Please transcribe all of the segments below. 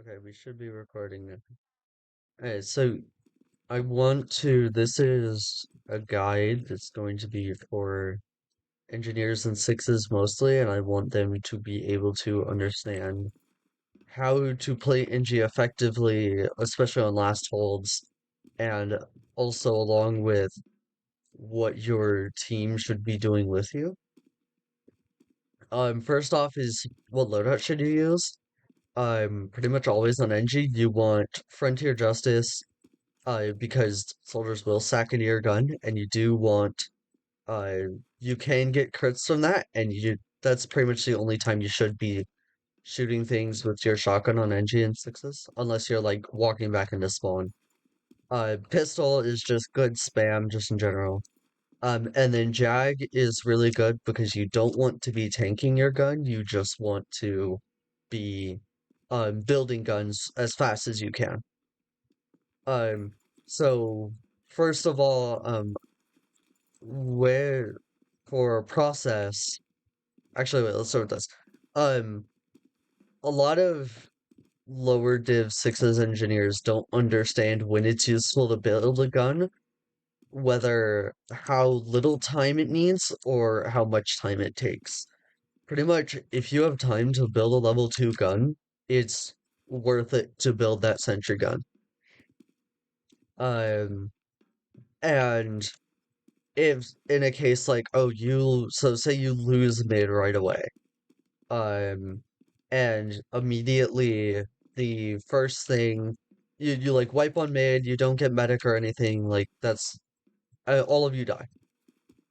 Okay, we should be recording now. Alright, so this is a guide that's going to be for engineers and sixes mostly, and I want them to be able to understand how to play Engie effectively, especially on last holds, and also along with what your team should be doing with you. First off is what loadout should you use? Pretty much always on Engie, you want Frontier Justice, because soldiers will sack into your gun, and you do want, uh, you can get crits from that, and that's pretty much the only time you should be shooting things with your shotgun on NG and sixes, unless you're like walking back into spawn. Pistol is just good spam, just in general. And then Jag is really good because you don't want to be tanking your gun, you just want to be, building guns as fast as you can. Um, so first of all, where for process, actually, wait, let's start with this. Um, a lot of lower div sixes engineers don't understand when it's useful to build a gun, whether how little time it needs or how much time it takes. Pretty much, if you have time to build a level 2 gun, it's worth it to build that sentry gun. Um, and if in a case like, oh, so say you lose mid right away, um, and immediately the first thing you like wipe on mid, you don't get medic or anything, like that's all of you die.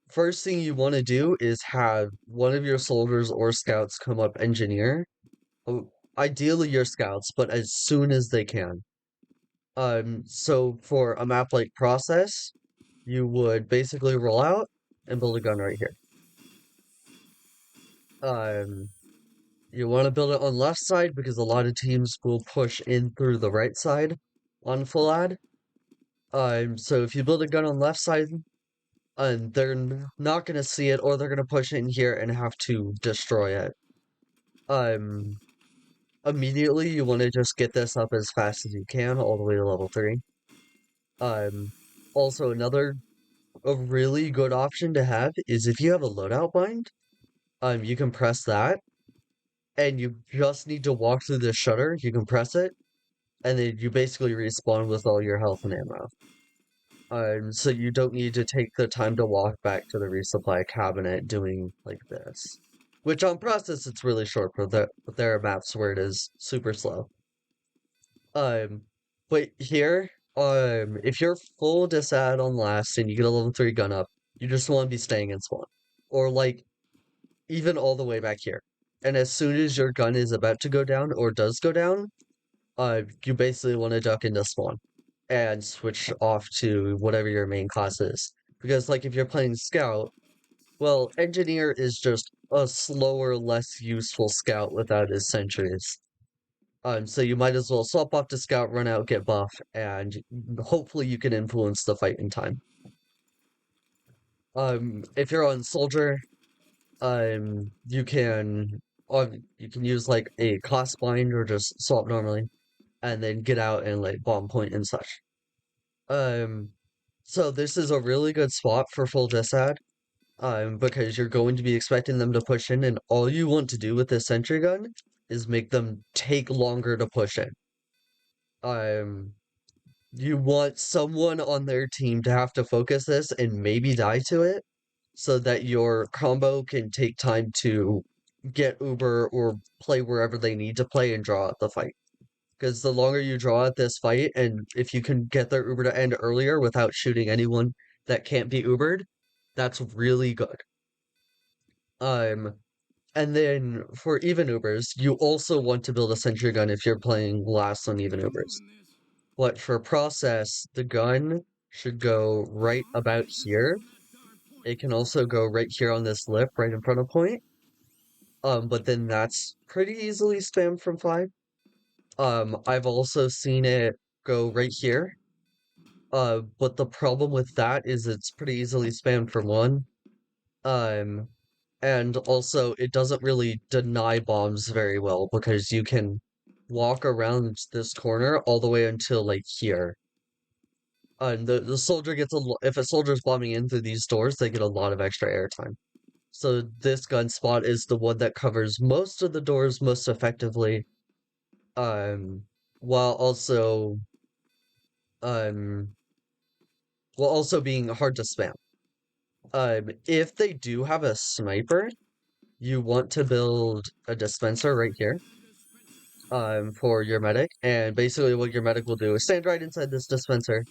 First thing you want to do is have one of your soldiers or scouts come up engineer. Ideally your scouts, but as soon as they can. So for a map like Process, you would basically roll out and build a gun right here. Um, you want to build it on left side because a lot of teams will push in through the right side on full ad. So if you build a gun on left side, they're not gonna see it, or they're gonna push in here and have to destroy it. Um, Immediately you want to just get this up as fast as you can, all the way to level 3. Um, Also a really good option to have is if you have a loadout bind, you can press that and you just need to walk through the shutter. You can press it, and then you basically respawn with all your health and ammo. So you don't need to take the time to walk back to the resupply cabinet doing like this. Which on process it's really short, but there are maps where it is super slow. Um, but here, if you're full disad on last and you get a level 3 gun up, you just want to be staying in spawn. Or like even all the way back here. And as soon as your gun is about to go down or does go down, you basically want to duck into spawn and switch off to whatever your main class is. Because like if you're playing scout, well, engineer is just a slower, less useful scout without his sentries. So you might as well swap off to scout, run out, get buff, and hopefully you can influence the fight in time. If you're on soldier, you can you can use like a class bind or just swap normally, and then get out and like bomb point and such. Um, so this is a really good spot for full disad, because you're going to be expecting them to push in, and all you want to do with this sentry gun is make them take longer to push in. Um, you want someone on their team to have to focus this and maybe die to it, so that your combo can take time to get Uber or play wherever they need to play and draw out the fight. Because the longer you draw out this fight, and if you can get their Uber to end earlier without shooting anyone that can't be Ubered, that's really good. Um, and then for even Ubers, you also want to build a sentry gun if you're playing last on even Ubers. But for process, the gun should go right about here. It can also go right here on this lip, right in front of point. But then that's pretty easily spammed from 5. I've also seen it go right here. But the problem with that is it's pretty easily spammed from 1. Um, and also it doesn't really deny bombs very well because you can walk around this corner all the way until like here. And the soldier gets if a soldier's bombing in through these doors, they get a lot of extra airtime. So this gun spot is the one that covers most of the doors most effectively, um, while also um while also being hard to spam. If they do have a sniper, you want to build a dispenser right here, for your medic, and basically what your medic will do is stand right inside this dispenser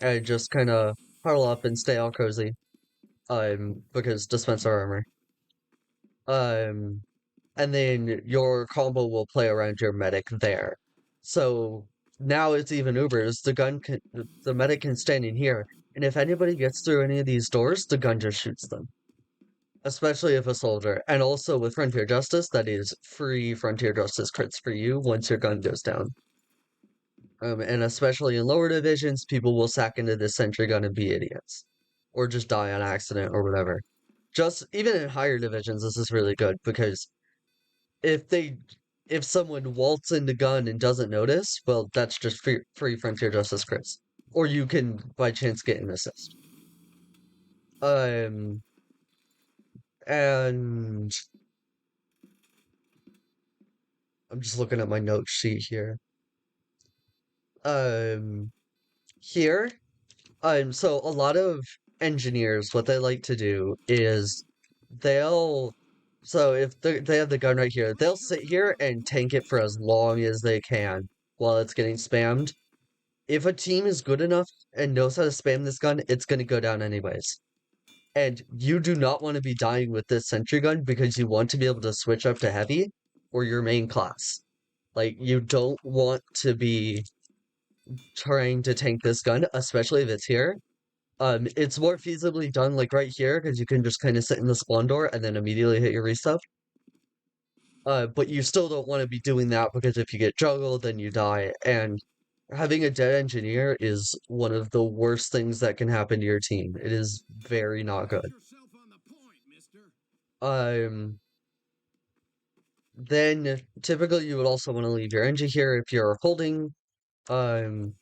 and just kind of huddle up and stay all cozy, because dispenser armor. Um, and then your combo will play around your medic there. So now it's even Ubers. The medic can stand in here, and if anybody gets through any of these doors, the gun just shoots them. Especially if a soldier. And also with Frontier Justice, that is free Frontier Justice crits for you once your gun goes down. And especially in lower divisions, people will sack into this sentry gun and be idiots. Or just die on accident or whatever. Just even in higher divisions, this is really good because if they if someone waltz into gun and doesn't notice, well, that's just free Frontier Justice crits. Or you can by chance get an assist. Um and I'm just looking at my note sheet here. Um here, so a lot of engineers, what they like to do is they'll so if they have the gun right here, they'll sit here and tank it for as long as they can while it's getting spammed. If a team is good enough and knows how to spam this gun, it's going to go down anyways. And you do not want to be dying with this sentry gun because you want to be able to switch up to heavy or your main class. Like, you don't want to be trying to tank this gun, especially if it's here. It's more feasibly done like right here because you can just kind of sit in the spawn door and then immediately hit your restuff. But you still don't want to be doing that because if you get juggled, then you die. And having a dead engineer is one of the worst things that can happen to your team. It is very not good. Um, then typically you would also want to leave your engie here if you're holding. Um,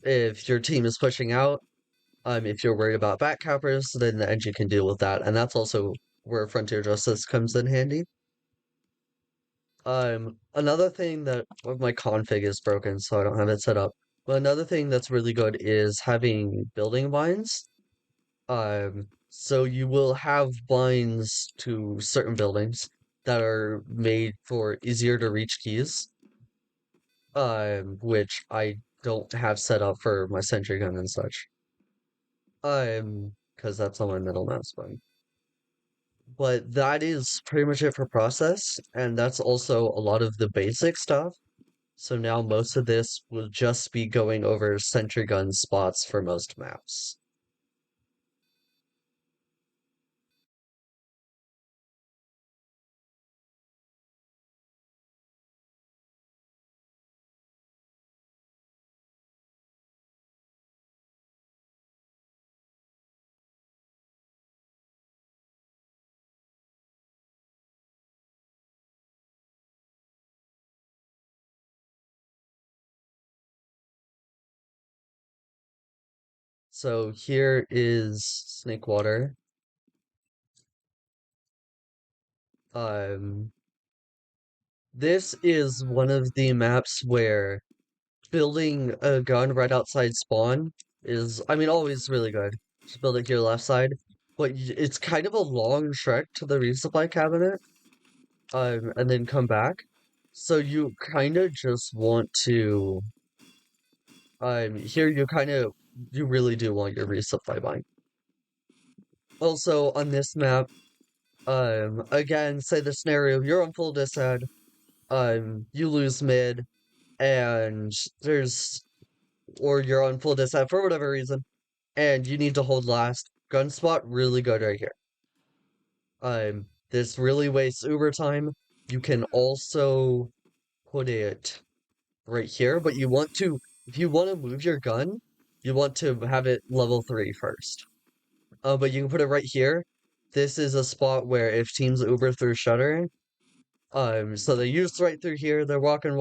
if your team is pushing out. If you're worried about back cappers, then the engie can deal with that, and that's also where Frontier Justice comes in handy. Another thing that my config is broken, so I don't have it set up. But another thing that's really good is having building vines. So you will have vines to certain buildings that are made for easier to reach keys. Which I don't have set up for my sentry gun and such. Because that's on my middle mouse button. But that is pretty much it for process, and that's also a lot of the basic stuff. So now most of this will just be going over sentry gun spots for most maps. So here is Snakewater. Um, this is one of the maps where building a gun right outside spawn is, I mean, always really good. Just build it here left side. But it's kind of a long trek to the resupply cabinet, and then come back. So you kind of just want to, here you really do want your resupply bind. Also, on this map, again, say the scenario, you're on full disad, you lose mid, and or you're on full disad for whatever reason, and you need to hold last. Gun spot, really good right here. This really wastes Uber time. You can also put it right here, but if you want to move your gun, you want to have it level 3 first. But you can put it right here. This is a spot where if teams Uber through Shutter, So they use right through here, they're walking,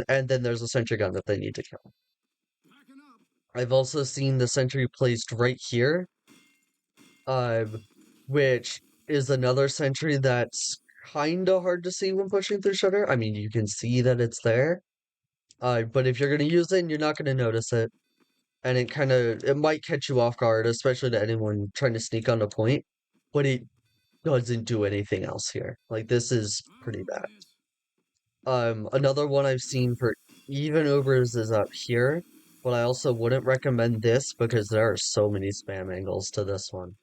and then there's a sentry gun that they need to kill. I've also seen the sentry placed right here, which is another sentry that's kinda hard to see when pushing through shutter. I mean, you can see that it's there, but if you're gonna use it, you're not gonna notice it, and it might catch you off guard, especially to anyone trying to sneak on the point, but it doesn't do anything else here. Like, this is pretty bad. Another one I've seen for even overs is up here, but I also wouldn't recommend this because there are so many spam angles to this one.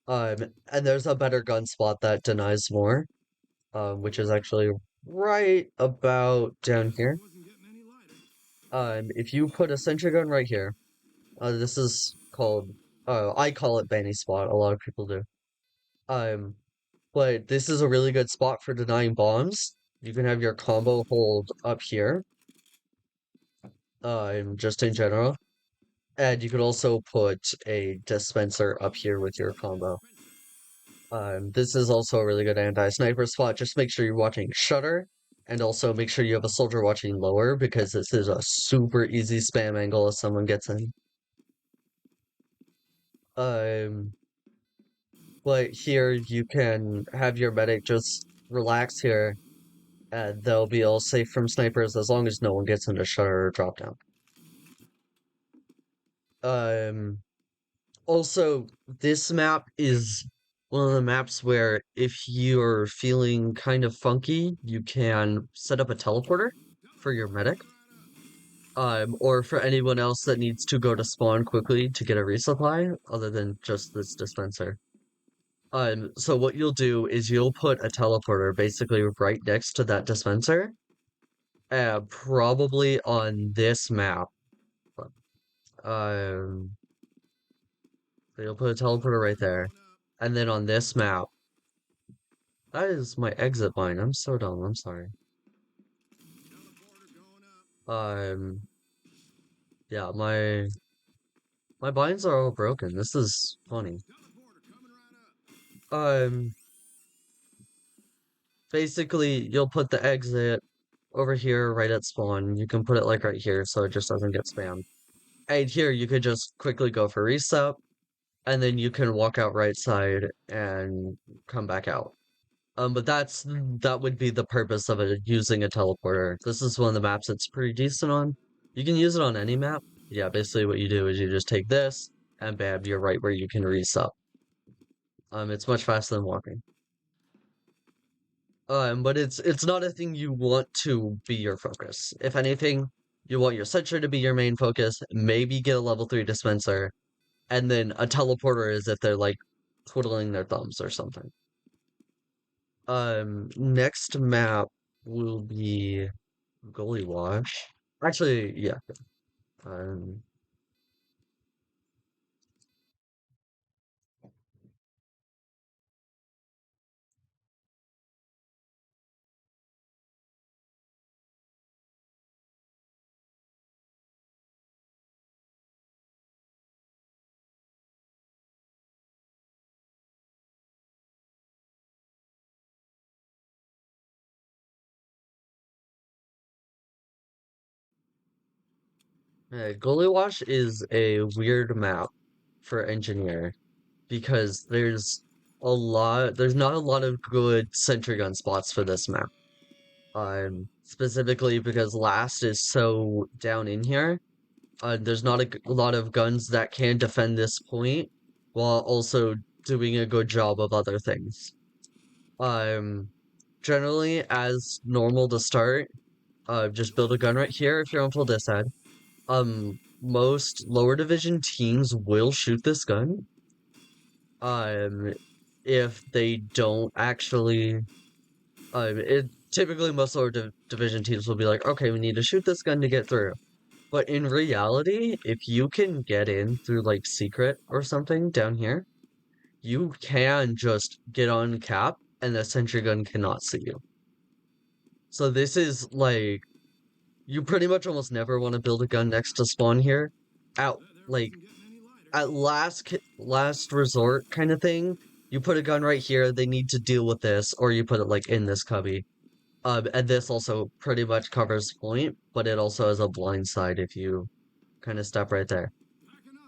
And there's a better gun spot that denies more, which is actually right about down here. If you put a sentry gun right here, this is called, I call it Banny spot, a lot of people do. Um, but this is a really good spot for denying bombs. You can have your combo hold up here, just in general. And you could also put a dispenser up here with your combo. This is also a really good anti-sniper spot. Just make sure you're watching shutter, and also make sure you have a soldier watching lower, because this is a super easy spam angle if someone gets in. But here you can have your medic just relax here, and they'll be all safe from snipers as long as no one gets into shutter or drop down. Also, this map is one of the maps where if you're feeling kind of funky, you can set up a teleporter for your medic. Or for anyone else that needs to go to spawn quickly to get a resupply, other than just this dispenser. So what you'll do is you'll put a teleporter basically right next to that dispenser, probably on this map. Um, so you'll put a teleporter right there, and then on this map, that is my exit line. I'm so dumb. I'm sorry. Um, yeah, my binds are all broken. This is funny. Um, Basically, you'll put the exit over here right at spawn. You can put it like right here so it just doesn't get spammed. And here you could just quickly go for reset, and then you can walk out right side and come back out. But that would be the purpose of it, using a teleporter. This is one of the maps that's pretty decent on. You can use it on any map. Yeah, basically what you do is you just take this, and bam, you're right where you can reset. It's much faster than walking. But it's not a thing you want to be your focus. If anything, you want your sentry to be your main focus, maybe get a level 3 dispenser, and then a teleporter is if they're like twiddling their thumbs or something. Next map will be Goalie Wash. Actually, yeah. Um, Goalie Wash is a weird map for engineer because there's not a lot of good sentry gun spots for this map. Specifically because last is so down in here. There's not a lot of guns that can defend this point while also doing a good job of other things. Um, Generally, as normal to start, just build a gun right here if you're on full disad. Most lower division teams will shoot this gun. If they don't actually, typically most lower division teams will be like, okay, we need to shoot this gun to get through. But in reality, if you can get in through like secret or something down here, you can just get on cap and the sentry gun cannot see you. So this is like, you pretty much almost never want to build a gun next to spawn here. At like at last resort kind of thing, you put a gun right here, they need to deal with this, or you put it like in this cubby. And this also pretty much covers point, but it also has a blind side if you kind of step right there.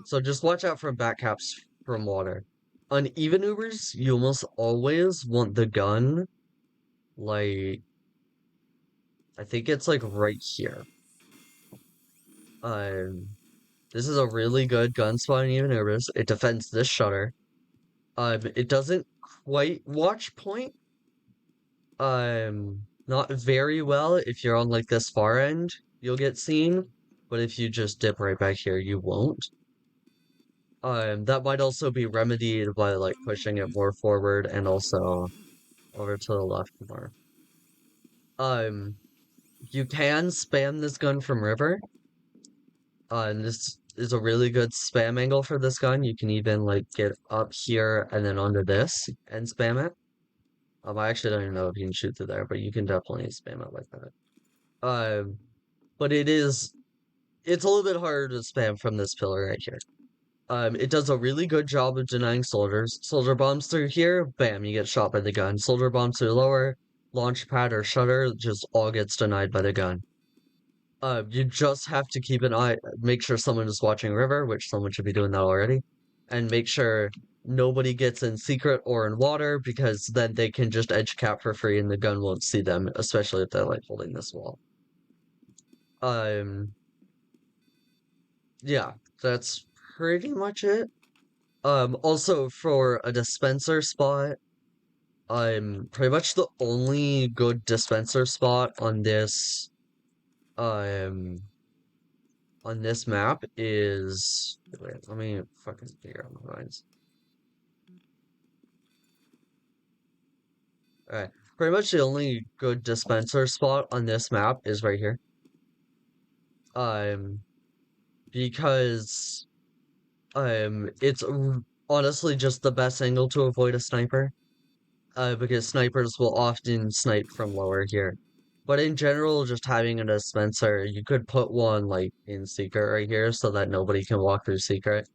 So just watch out for backcaps from water. On even Ubers, you almost always want the gun, like, I think it's like right here. Um, this is a really good gun spot in even Ubers. It defends this shutter. It doesn't quite watch point. Not very well. If you're on like this far end, you'll get seen. But if you just dip right back here, you won't. That might also be remedied by like pushing it more forward and also over to the left more. Um, you can spam this gun from river. And this is a really good spam angle for this gun. You can even like get up here and then onto this and spam it. I actually don't even know if you can shoot through there, but you can definitely spam it like that. But it's a little bit harder to spam from this pillar right here. It does a really good job of denying soldiers. Soldier bombs through here, bam, you get shot by the gun. Soldier bombs through lower, launch pad or shutter, just all gets denied by the gun. You just have to keep an eye, make sure someone is watching river, which someone should be doing that already, and make sure nobody gets in secret or in water, because then they can just edge cap for free and the gun won't see them, especially if they're like holding this wall. Yeah, that's pretty much it. Also for a dispenser spot, pretty much the only good dispenser spot um on this map is, wait, let me fucking figure out my lines. Alright, pretty much the only good dispenser spot on this map is right here. Um, because it's honestly just the best angle to avoid a sniper. Because snipers will often snipe from lower here. But in general, just having a dispenser, you could put one like in secret right here so that nobody can walk through secret.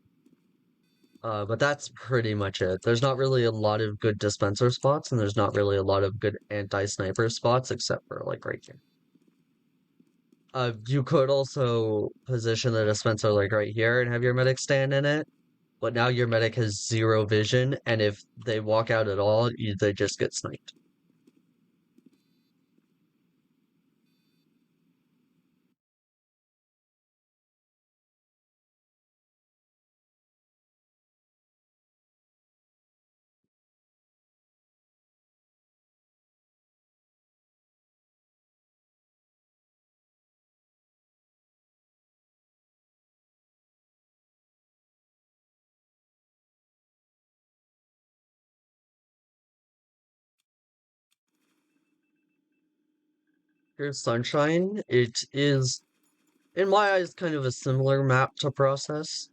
But that's pretty much it. There's not really a lot of good dispenser spots, and there's not really a lot of good anti-sniper spots except for like right here. You could also position the dispenser like right here and have your medic stand in it, but now your medic has zero vision, and if they walk out at all, they just get sniped. Here's Sunshine. It is, in my eyes, kind of a similar map to Process.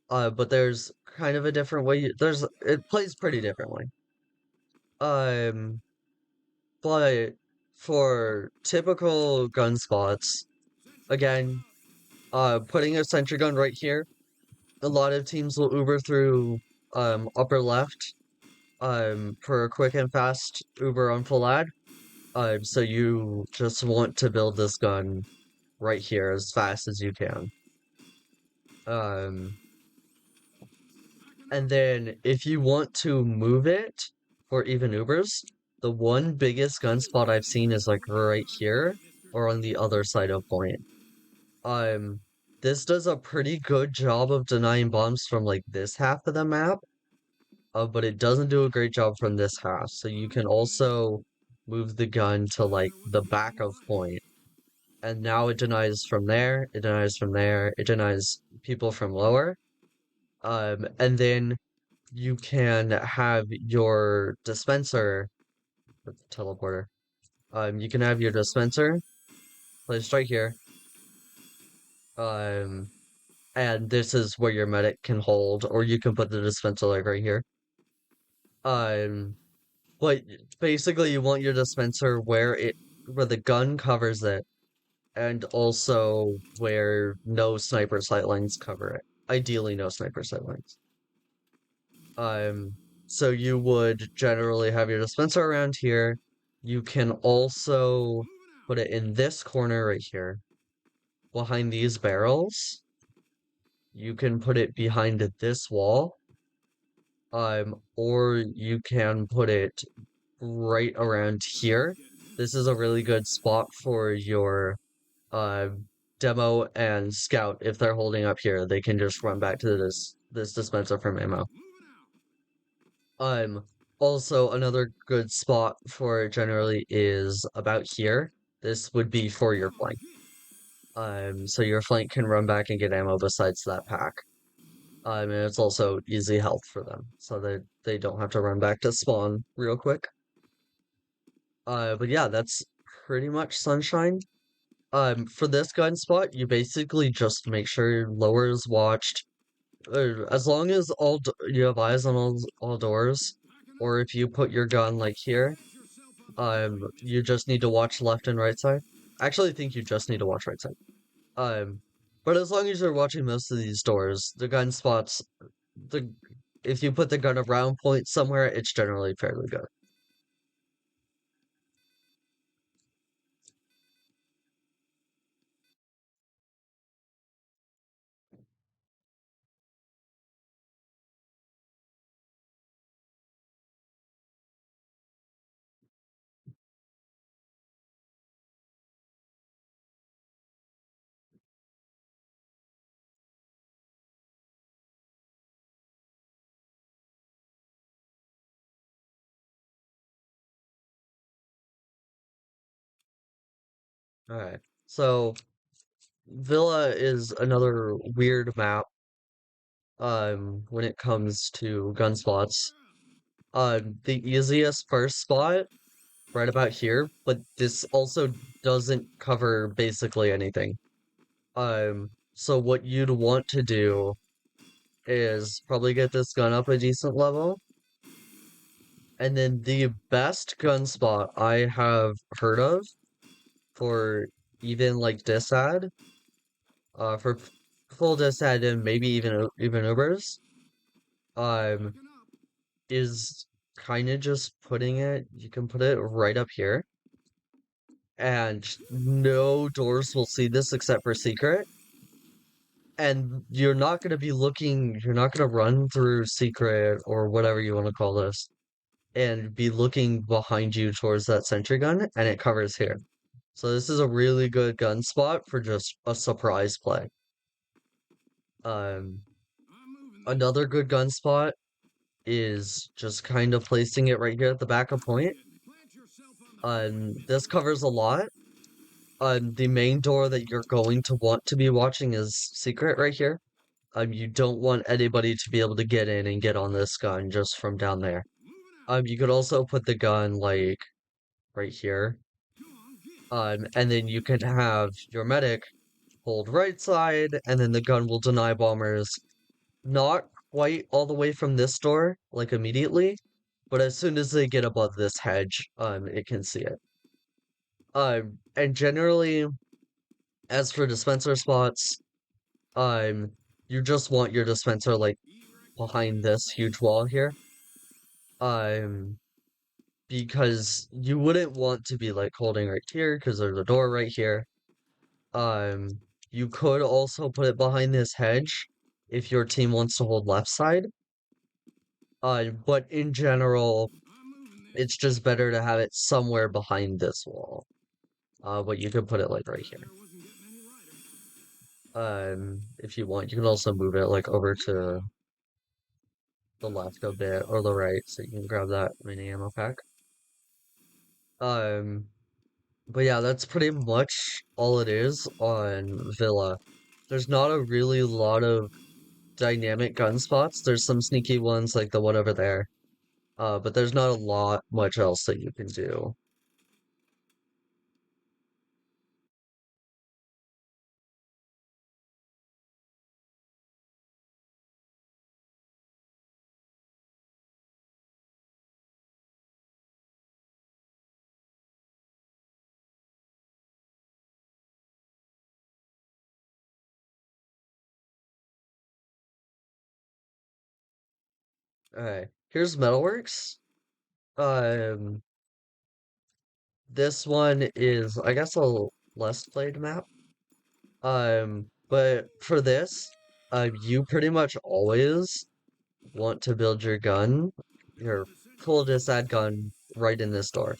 But there's kind of a different way. It plays pretty differently. Um, but for typical gun spots, again, putting a sentry gun right here, a lot of teams will Uber through upper left for a quick and fast Uber on full ad. So you just want to build this gun right here as fast as you can. Um, and then if you want to move it for even Ubers, the one biggest gun spot I've seen is like right here or on the other side of point. Um, this does a pretty good job of denying bombs from like this half of the map, but it doesn't do a great job from this half. So you can also move the gun to like the back of point. And now it denies from there, it denies from there, it denies people from lower. And then you can have your dispenser teleporter. You can have your dispenser placed right here. Um, and this is where your medic can hold, or you can put the dispenser like right here. Um, but basically you want your dispenser where the gun covers it, and also where no sniper sightlines cover it. Ideally, no sniper sightlines. Um, So you would generally have your dispenser around here. You can also put it in this corner right here, behind these barrels. You can put it behind this wall. Or you can put it right around here. This is a really good spot for your uh demo and scout. If they're holding up here, they can just run back to this dispenser from ammo. Um, Also another good spot for it generally is about here. This would be for your flank. So your flank can run back and get ammo besides that pack. And it's also easy health for them, so that they don't have to run back to spawn real quick. But yeah, that's pretty much Sunshine. For this gun spot, you basically just make sure lower is watched. As long as you have eyes on all doors, or if you put your gun like here, you just need to watch left and right side. I actually think you just need to watch right side. Um, but as long as you're watching most of these doors, the gun spots, the if you put the gun around point somewhere, it's generally fairly good. Alright. So Villa is another weird map, when it comes to gun spots. The easiest first spot, right about here, but this also doesn't cover basically anything. So what you'd want to do is probably get this gun up a decent level, and then the best gun spot I have heard of for even like disad, for full disad and maybe even Ubers, um, is kind of just putting it. You can put it right up here, and no doors will see this except for secret. And you're not going to be looking. You're not going to run through secret or whatever you want to call this, and be looking behind you towards that sentry gun, and it covers here. So this is a really good gun spot for just a surprise play. Um, Another good gun spot is just kind of placing it right here at the back of point. This covers a lot. The main door that you're going to want to be watching is secret right here. You don't want anybody to be able to get in and get on this gun just from down there. You could also put the gun like right here. And then you can have your medic hold right side, and then the gun will deny bombers not quite all the way from this door, like immediately, but as soon as they get above this hedge, it can see it. And generally, as for dispenser spots, um, you just want your dispenser like behind this huge wall here. Um, because you wouldn't want to be like holding right here because there's a door right here. Um, you could also put it behind this hedge if your team wants to hold left side. But in general, it's just better to have it somewhere behind this wall. But you could put it like right here. If you want, you can also move it like over to the left a bit or the right so you can grab that mini ammo pack. Um, but yeah, that's pretty much all it is on Villa. There's not a really lot of dynamic gun spots. There's some sneaky ones like the one over there. But there's not a lot much else that you can do. Alright, here's Metalworks. Um, this one is, I guess, a less played map. But for this, you pretty much always want to build your full disad gun right in this door.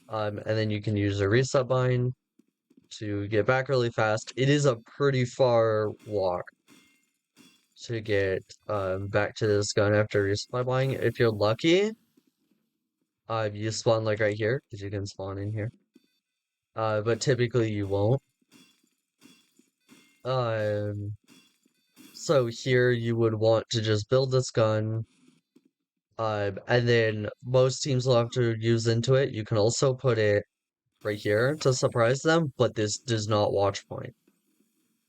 And then you can use a reset bind to get back really fast. It is a pretty far walk to get back to this gun after resupply buying. If you're lucky, you spawn like right here, because you can spawn in here. But typically you won't. Um, so here you would want to just build this gun. And then most teams will have to use into it. You can also put it right here to surprise them, but this does not watch point.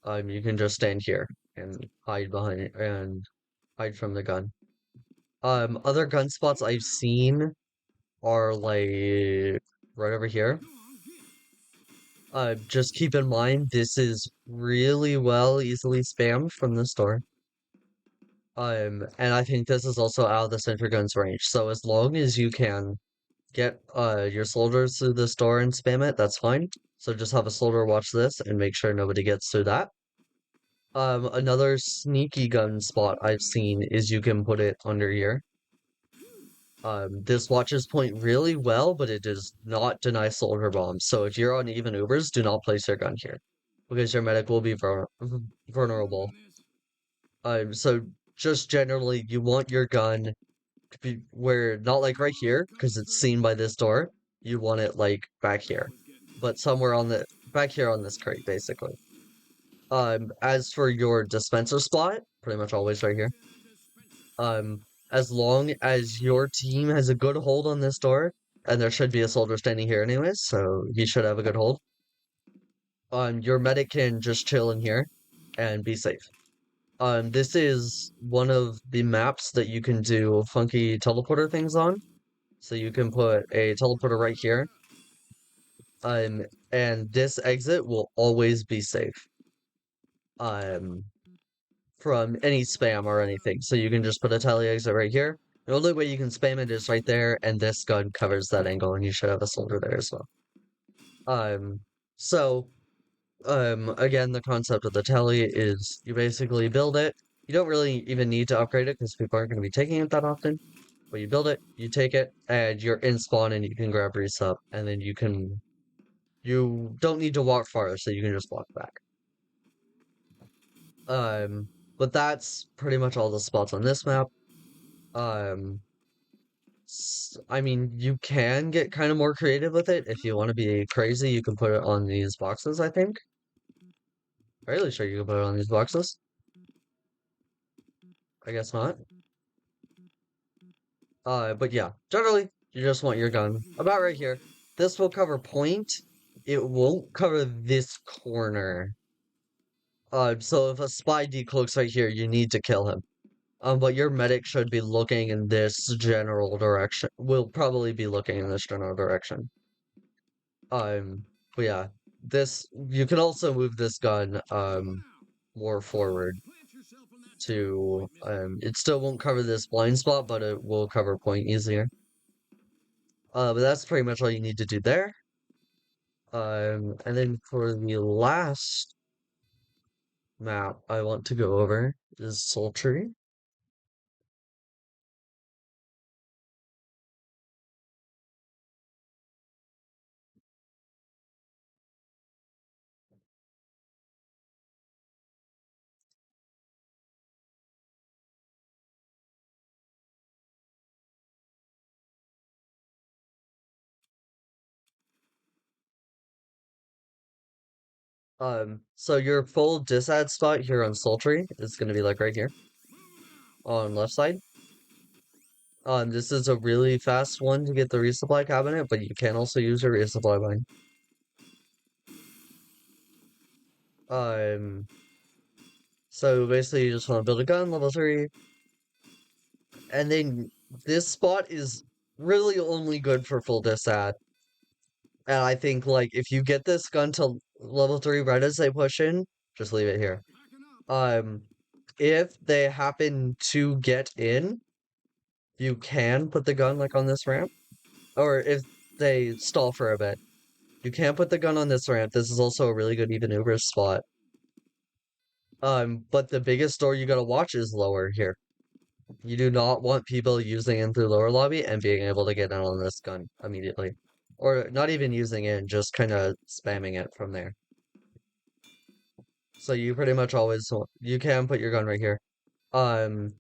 You can just stand here and hide behind and hide from the gun. Other gun spots I've seen are like right over here. Just keep in mind this is really well easily spammed from the store. And I think this is also out of the sentry gun's range. So as long as you can get your soldiers through this door and spam it, that's fine. So just have a soldier watch this and make sure nobody gets through that. Another sneaky gun spot I've seen is you can put it under here. This watches point really well, but it does not deny soldier bombs. So if you're on even Ubers, do not place your gun here because your medic will be vulnerable. So just generally, you want your gun to be where, not like right here, because it's seen by this door. You want it like back here, but somewhere on the back here on this crate, basically. As for your dispenser spot, pretty much always right here. Um, as long as your team has a good hold on this door, and there should be a soldier standing here anyways, so he should have a good hold. Your medic can just chill in here and be safe. This is one of the maps that you can do funky teleporter things on. So you can put a teleporter right here. Um, and this exit will always be safe. Um, from any spam or anything. So you can just put a tele exit right here. The only way you can spam it is right there, and this gun covers that angle, and you should have a soldier there as well. Um, so, again, the concept of the tele is you basically build it. You don't really even need to upgrade it because people aren't going to be taking it that often. But you build it, you take it, and you're in spawn, and you can grab resup, and then you don't need to walk far, so you can just walk back. Um, but that's pretty much all the spots on this map. Um, I mean, you can get kind of more creative with it. If you want to be crazy, you can put it on these boxes, I think. Fairly sure you can put it on these boxes. I guess not. But yeah, generally, you just want your gun about right here. This will cover point. It won't cover this corner. So if a spy decloaks right here, you need to kill him. But your medic should be looking in this general direction. Will probably be looking in this general direction. But yeah, this you can also move this gun more forward to it still won't cover this blind spot, but it will cover point easier. But that's pretty much all you need to do there. And then for the last map I want to go over is Sultry. So your full disad spot here on Sultry is gonna be like right here on left side. This is a really fast one to get the resupply cabinet, but you can also use your resupply line. Um, so basically you just want to build a gun, level 3, and then this spot is really only good for full disad. And I think like if you get this gun to level 3 right as they push in, just leave it here. If they happen to get in, you can put the gun like on this ramp, or if they stall for a bit, you can put the gun on this ramp. This is also a really good even Uber spot. But the biggest door you gotta watch is lower here. You do not want people using in through lower lobby and being able to get in on this gun immediately. Or not even using it, just kind of spamming it from there. So you pretty much always, you can put your gun right here. Um,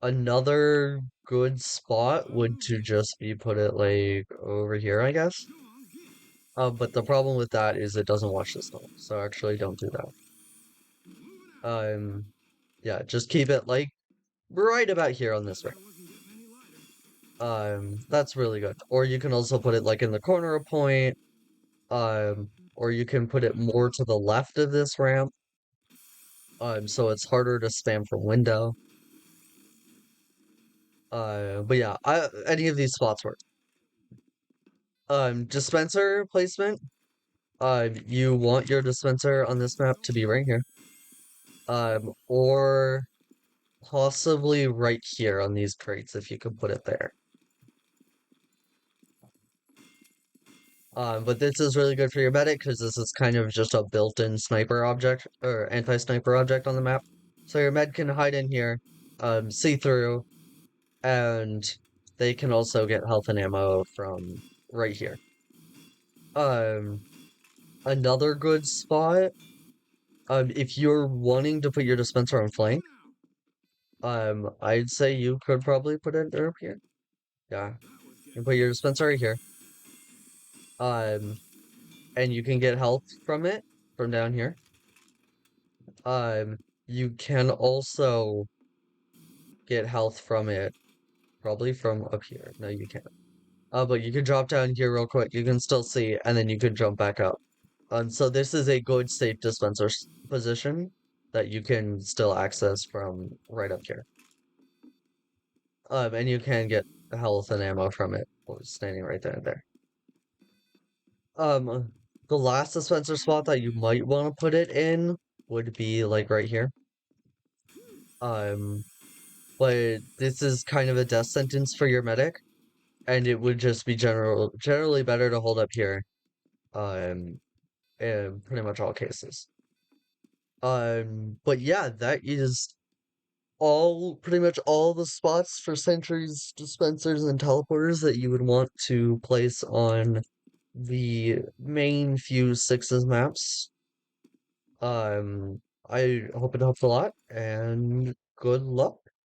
Another good spot would to just be put it like over here, I guess. But the problem with that is it doesn't watch the snow, so actually don't do that. Yeah, just keep it like right about here on this ramp. That's really good. Or you can also put it like in the corner of point. Or you can put it more to the left of this ramp. So it's harder to spam from window. But yeah, any of these spots work. Dispenser placement. You want your dispenser on this map to be right here. Or possibly right here on these crates if you could put it there. But this is really good for your medic because this is kind of just a built-in sniper object or anti-sniper object on the map. So your med can hide in here, see through, and they can also get health and ammo from right here. Um, Another good spot, if you're wanting to put your dispenser on flank, I'd say you could probably put it up here. Yeah, you put your dispenser right here. And you can get health from it from down here. You can also get health from it, probably from up here. No, you can't. But you can drop down here real quick. You can still see, and then you can jump back up. So this is a good safe dispenser position that you can still access from right up here. And you can get health and ammo from it standing right there and there. The last dispenser spot that you might want to put it in would be like right here. Um, but this is kind of a death sentence for your medic, and it would just be generally better to hold up here. In pretty much all cases. But yeah, that is pretty much all the spots for sentries, dispensers, and teleporters that you would want to place on the main Fuse Sixes maps. I hope it helps a lot, and good luck.